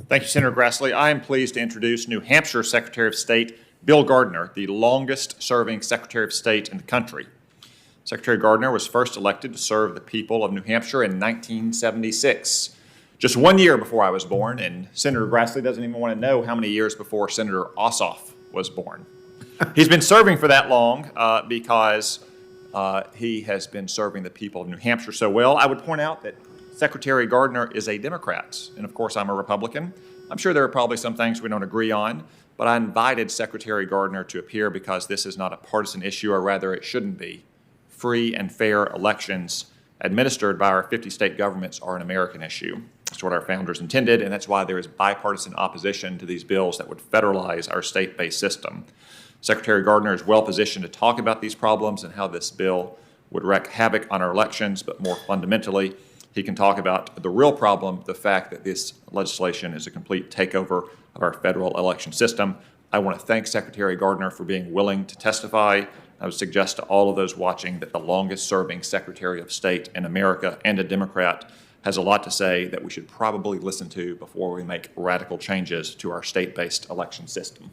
Thank you, Senator Grassley. I am pleased to introduce New Hampshire Secretary of State Bill Gardner, the longest-serving Secretary of State in the country. Secretary Gardner was first elected to serve the people of New Hampshire in 1976, just 1 year before I was born, and Senator Grassley doesn't even want to know how many years before Senator Ossoff was born. He's been serving for that long because he has been serving the people of New Hampshire so well. I would point out that Secretary Gardner is a Democrat, and of course I'm a Republican. I'm sure there are probably some things we don't agree on, but I invited Secretary Gardner to appear because this is not a partisan issue, or rather it shouldn't be. Free and fair elections administered by our 50 state governments are an American issue. That's what our founders intended, and that's why there is bipartisan opposition to these bills that would federalize our state-based system. Secretary Gardner is well positioned to talk about these problems and how this bill would wreak havoc on our elections, but more fundamentally, he can talk about the real problem, the fact that this legislation is a complete takeover of our federal election system. I want to thank Secretary Gardner for being willing to testify. I would suggest to all of those watching that the longest-serving Secretary of State in America and a Democrat has a lot to say that we should probably listen to before we make radical changes to our state-based election system.